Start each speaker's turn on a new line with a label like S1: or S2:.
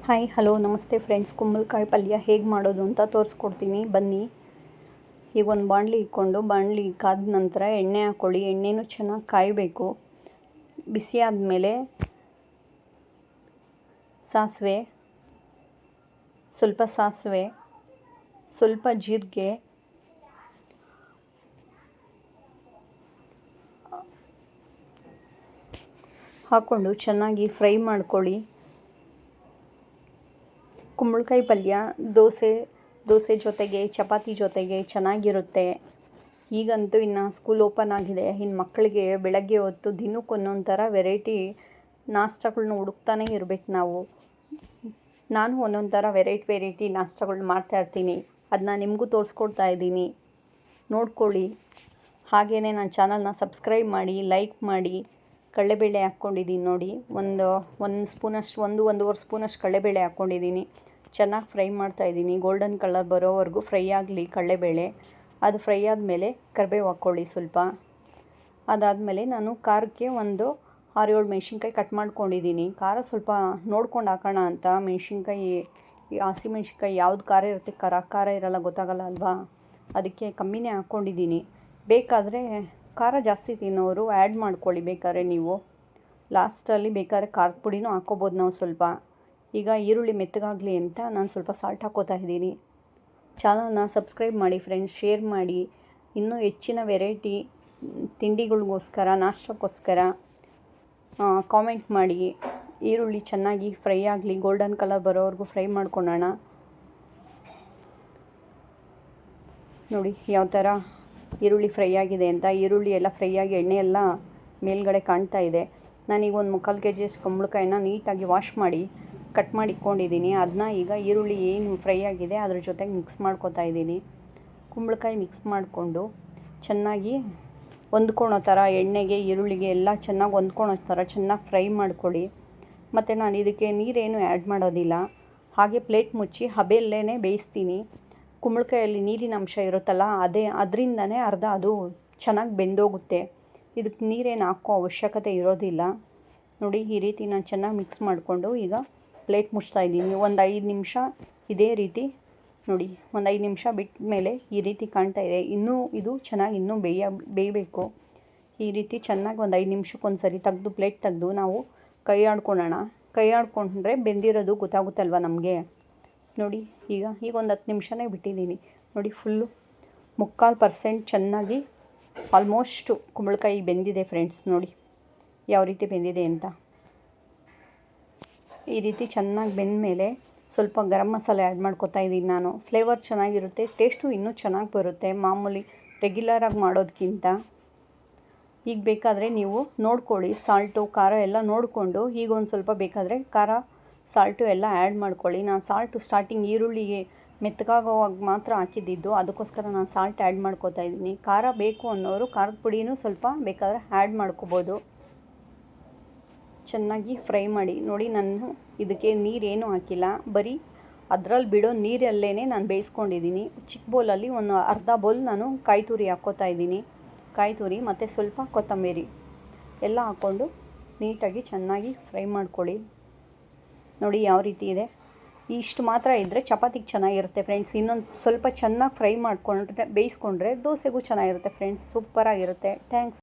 S1: Hi hello ನಮಸ್ತೆ friends. ಕುಂಬಳಕಾಯಿ ಪಲ್ಯ ಹೇಗೆ ಮಾಡೋದು ಅಂತ ತೋರಿಸ್ಕೊಡ್ತೀನಿ ಬನ್ನಿ. ಈಗ ಒಂದು ಬಾಣಲಿ ಇಟ್ಕೊಂಡು ಬಾಣಲಿ ಕಾದ ನಂತರ ಎಣ್ಣೆ ಹಾಕ್ಕೊಳ್ಳಿ. ಎಣ್ಣೆನೂ ಚೆನ್ನಾಗಿ ಕಾಯಬೇಕು. ಬಿಸಿ ಆದಮೇಲೆ ಸಾಸಿವೆ, ಸ್ವಲ್ಪ ಜೀರಿಗೆ, ಹಾಕ್ಕೊಂಡು ಚೆನ್ನಾಗಿ ಫ್ರೈ ಮಾಡ್ಕೊಳ್ಳಿ. ಕುಂಬಳಕಾಯಿ ಪಲ್ಯ ದೋಸೆ ಜೊತೆಗೆ ಚಪಾತಿ ಜೊತೆಗೆ ಚೆನ್ನಾಗಿರುತ್ತೆ. ಈಗಂತೂ ಇನ್ನು ಸ್ಕೂಲ್ ಓಪನ್ ಆಗಿದೆ. ಇನ್ನು ಮಕ್ಕಳಿಗೆ ಬೆಳಗ್ಗೆ ಹೊತ್ತು ದಿನಕ್ಕೆ ಒಂದೊಂದು ಥರ ವೆರೈಟಿ ನಾಷ್ಟಗಳನ್ನ ಹುಡುಕ್ತಾನೆ ಇರಬೇಕು ನಾವು. ನಾನು ಒಂದೊಂದು ಥರ ವೆರೈಟಿ ನಾಷ್ಟಗಳನ್ನ ಮಾಡ್ತಾಯಿರ್ತೀನಿ. ಅದನ್ನ ನಿಮಗೂ ತೋರಿಸ್ಕೊಡ್ತಾ ಇದ್ದೀನಿ, ನೋಡ್ಕೊಳ್ಳಿ. ಹಾಗೆಯೇ ನನ್ನ ಚಾನಲ್ನ ಸಬ್ಸ್ಕ್ರೈಬ್ ಮಾಡಿ, ಲೈಕ್ ಮಾಡಿ. ಕಡಲೆಬೇಳೆ ಹಾಕ್ಕೊಂಡಿದ್ದೀನಿ ನೋಡಿ, ಒಂದು ಸ್ಪೂನಷ್ಟು, ಒಂದೂವರೆ ಸ್ಪೂನಷ್ಟು ಕಡಲೆಬೇಳೆ ಹಾಕ್ಕೊಂಡಿದ್ದೀನಿ. ಚೆನ್ನಾಗಿ ಫ್ರೈ ಮಾಡ್ತಾಯಿದ್ದೀನಿ. ಗೋಲ್ಡನ್ ಕಲರ್ ಬರೋವರೆಗೂ ಫ್ರೈ ಆಗಲಿ ಕಡಲೆಬೇಳೆ. ಅದು ಫ್ರೈ ಆದಮೇಲೆ ಕರಿಬೇವು ಹಾಕ್ಕೊಳ್ಳಿ ಸ್ವಲ್ಪ. ಅದಾದಮೇಲೆ ನಾನು ಖಾರಕ್ಕೆ ಒಂದು 6-7 ಮೆಣಸಿನ್ಕಾಯಿ ಕಟ್ ಮಾಡ್ಕೊಂಡಿದ್ದೀನಿ. ಖಾರ ಸ್ವಲ್ಪ ನೋಡ್ಕೊಂಡು ಹಾಕೋಣ ಅಂತ. ಹಸಿಮೆಣ್ಸಿನ್ಕಾಯಿ ಯಾವ್ದು ಖಾರ ಇರುತ್ತೆ, ಖಾರ ಇರೋಲ್ಲ ಗೊತ್ತಾಗಲ್ಲ ಅಲ್ವಾ, ಅದಕ್ಕೆ ಕಮ್ಮಿನೇ ಹಾಕ್ಕೊಂಡಿದ್ದೀನಿ. ಬೇಕಾದರೆ ಖಾರ ಜಾಸ್ತಿ ತಿನ್ನೋರು ಆ್ಯಡ್ ಮಾಡ್ಕೊಳ್ಳಿ. ಬೇಕಾದ್ರೆ ನೀವು ಲಾಸ್ಟಲ್ಲಿ ಬೇಕಾದ್ರೆ ಖಾರದ ಪುಡಿನೂ ಹಾಕ್ಕೋಬೋದು ನಾವು ಸ್ವಲ್ಪ. ಈಗ ಈರುಳ್ಳಿ ಮೆತ್ತಗಾಗಲಿ ಅಂತ ನಾನು ಸ್ವಲ್ಪ ಸಾಲ್ಟ್ ಹಾಕ್ಕೋತಾ ಇದ್ದೀನಿ. ಚಾನಲ್ನ ಸಬ್ಸ್ಕ್ರೈಬ್ ಮಾಡಿ ಫ್ರೆಂಡ್ಸ್, ಶೇರ್ ಮಾಡಿ. ಇನ್ನೂ ಹೆಚ್ಚಿನ ವೆರೈಟಿ ತಿಂಡಿಗಳಿಗೋಸ್ಕರ, ನಾಷ್ಟಕ್ಕೋಸ್ಕರ ಕಾಮೆಂಟ್ ಮಾಡಿ. ಈರುಳ್ಳಿ ಚೆನ್ನಾಗಿ ಫ್ರೈ ಆಗಲಿ, ಗೋಲ್ಡನ್ ಕಲರ್ ಬರೋವರೆಗೂ ಫ್ರೈ ಮಾಡ್ಕೊಳ್ಳೋಣ. ನೋಡಿ ಯಾವ ಥರ ಈರುಳ್ಳಿ ಫ್ರೈ ಆಗಿದೆ ಅಂತ. ಈರುಳ್ಳಿ ಎಲ್ಲ ಫ್ರೈ ಆಗಿ ಎಣ್ಣೆ ಎಲ್ಲ ಮೇಲ್ಗಡೆ ಕಾಣ್ತಾ ಇದೆ. ನಾನೀಗ ಒಂದು 3/4 kg ಕುಂಬಳಕಾಯಿನ ನೀಟಾಗಿ ವಾಶ್ ಮಾಡಿ ಕಟ್ ಮಾಡಿ ಇಟ್ಕೊಂಡಿದ್ದೀನಿ. ಅದನ್ನ ಈಗ ಈರುಳ್ಳಿ ಏನು ಫ್ರೈ ಆಗಿದೆ ಅದ್ರ ಜೊತೆಗೆ ಮಿಕ್ಸ್ ಮಾಡ್ಕೊತಾ ಇದ್ದೀನಿ. ಕುಂಬಳಕಾಯಿ ಮಿಕ್ಸ್ ಮಾಡಿಕೊಂಡು ಚೆನ್ನಾಗಿ ಹೊಂದ್ಕೊಳೋ ಥರ, ಎಣ್ಣೆಗೆ ಈರುಳ್ಳಿಗೆ ಎಲ್ಲ ಚೆನ್ನಾಗಿ ಹೊಂದ್ಕೊಳೋ ಥರ ಚೆನ್ನಾಗಿ ಫ್ರೈ ಮಾಡ್ಕೊಳ್ಳಿ. ಮತ್ತು ನಾನು ಇದಕ್ಕೆ ನೀರೇನು ಆ್ಯಡ್ ಮಾಡೋದಿಲ್ಲ. ಹಾಗೆ ಪ್ಲೇಟ್ ಮುಚ್ಚಿ ಹಬೆಯಲ್ಲೇ ಬೇಯಿಸ್ತೀನಿ. ಕುಂಬಳಕಾಯಲ್ಲಿ ನೀರಿನ ಅಂಶ ಇರುತ್ತಲ್ಲ, ಅದರಿಂದನೇ ಅರ್ಧ ಅದು ಚೆನ್ನಾಗಿ ಬೆಂದೋಗುತ್ತೆ. ಇದಕ್ಕೆ ನೀರೇನು ಹಾಕೋ ಅವಶ್ಯಕತೆ ಇರೋದಿಲ್ಲ. ನೋಡಿ ಈ ರೀತಿ ನಾನು ಚೆನ್ನಾಗಿ ಮಿಕ್ಸ್ ಮಾಡಿಕೊಂಡು ಈಗ ಪ್ಲೇಟ್ ಮುಚ್ತಾ ಇದ್ದೀನಿ. ಒಂದು 5 ನಿಮಿಷ ಇದೇ ರೀತಿ ನೋಡಿ, ಒಂದು 5 ನಿಮಿಷ ಬಿಟ್ಟ ಮೇಲೆ ಈ ರೀತಿ ಕಾಣ್ತಾ ಇದೆ. ಇದು ಚೆನ್ನಾಗಿ ಬೇಯಬೇಕು. ಈ ರೀತಿ ಚೆನ್ನಾಗಿ ಒಂದು 5 ನಿಮಿಷಕ್ಕೆ ಒಂದು ಸರಿ ಪ್ಲೇಟ್ ತೆಗೆದು ನಾವು ಕೈ ಆಡ್ಕೊಳ್ಳೋಣ. ಕೈ ಆಡ್ಕೊಂಡ್ರೆ ಬೆಂದಿರೋದು ಗೊತ್ತಾಗುತ್ತಲ್ವ ನಮಗೆ. ನೋಡಿ ಈಗ ಒಂದು 10 ನಿಮಿಷನೇ ಬಿಟ್ಟಿದ್ದೀನಿ. ನೋಡಿ ಫುಲ್ಲು 3/4% ಚೆನ್ನಾಗಿ ಆಲ್ಮೋಸ್ಟು ಕುಂಬಳಕಾಯಿ ಬೆಂದಿದೆ ಫ್ರೆಂಡ್ಸ್. ನೋಡಿ ಯಾವ ರೀತಿ ಬೆಂದಿದೆ ಅಂತ. ಈ ರೀತಿ ಚೆನ್ನಾಗಿ ಬೆಂದ ಮೇಲೆ ಸ್ವಲ್ಪ ಗರಂ ಮಸಾಲೆ ಆ್ಯಡ್ ಮಾಡ್ಕೊತಾ ಇದ್ದೀನಿ ನಾನು. ಫ್ಲೇವರ್ ಚೆನ್ನಾಗಿರುತ್ತೆ, ಟೇಸ್ಟು ಇನ್ನೂ ಚೆನ್ನಾಗಿ ಬರುತ್ತೆ ಮಾಮೂಲಿ ರೆಗ್ಯುಲರಾಗಿ ಮಾಡೋದಕ್ಕಿಂತ. ಈಗ ಬೇಕಾದರೆ ನೀವು ನೋಡ್ಕೊಳ್ಳಿ, ಸಾಲ್ಟು ಖಾರ ಎಲ್ಲ ನೋಡಿಕೊಂಡು ಈಗ ಒಂದು ಸ್ವಲ್ಪ ಬೇಕಾದರೆ ಖಾರ ಸಾಲ್ಟು ಎಲ್ಲ ಆ್ಯಡ್ ಮಾಡ್ಕೊಳ್ಳಿ. ನಾನು ಸಾಲ್ಟು ಸ್ಟಾರ್ಟಿಂಗ್ ಈರುಳ್ಳಿಗೆ ಮೆತ್ತಗಾಗೋವಾಗ ಮಾತ್ರ ಹಾಕಿದ್ದಿದ್ದು, ಅದಕ್ಕೋಸ್ಕರ ನಾನು ಸಾಲ್ಟ್ ಆ್ಯಡ್ ಮಾಡ್ಕೊತಾ ಇದ್ದೀನಿ. ಖಾರ ಬೇಕು ಅನ್ನೋರು ಖಾರದ ಪುಡಿನೂ ಸ್ವಲ್ಪ ಬೇಕಾದರೆ ಆ್ಯಡ್ ಮಾಡ್ಕೋಬೋದು. ಚೆನ್ನಾಗಿ ಫ್ರೈ ಮಾಡಿ. ನೋಡಿ ನಾನು ಇದಕ್ಕೆ ನೀರೇನು ಹಾಕಿಲ್ಲ, ಬರೀ ಅದರಲ್ಲಿ ಬಿಡೋ ನೀರಲ್ಲೇ ನಾನು ಬೇಯಿಸ್ಕೊಂಡಿದ್ದೀನಿ. ಚಿಕ್ಕ ಬೌಲಲ್ಲಿ ಒಂದು ಅರ್ಧ ಬೌಲ್ ನಾನು ಕಾಯಿ ತುರಿ ಹಾಕ್ಕೋತಾ ಇದ್ದೀನಿ. ಕಾಯಿ ತುರಿ ಮತ್ತು ಸ್ವಲ್ಪ ಕೊತ್ತಂಬರಿ ಎಲ್ಲ ಹಾಕ್ಕೊಂಡು ನೀಟಾಗಿ ಚೆನ್ನಾಗಿ ಫ್ರೈ ಮಾಡ್ಕೊಳ್ಳಿ. ನೋಡಿ ಯಾವ ರೀತಿ ಇದೆ. ಇಷ್ಟು ಮಾತ್ರ ಇದ್ದರೆ ಚಪಾತಿಗೆ ಚೆನ್ನಾಗಿರುತ್ತೆ ಫ್ರೆಂಡ್ಸ್. ಇನ್ನೊಂದು ಸ್ವಲ್ಪ ಚೆನ್ನಾಗಿ ಫ್ರೈ ಮಾಡಿಕೊಂಡ್ರೆ ಬೇಯಿಸ್ಕೊಂಡ್ರೆ ದೋಸೆಗೂ ಚೆನ್ನಾಗಿರುತ್ತೆ ಫ್ರೆಂಡ್ಸ್. ಸೂಪರಾಗಿರುತ್ತೆ. ಥ್ಯಾಂಕ್ಸ್.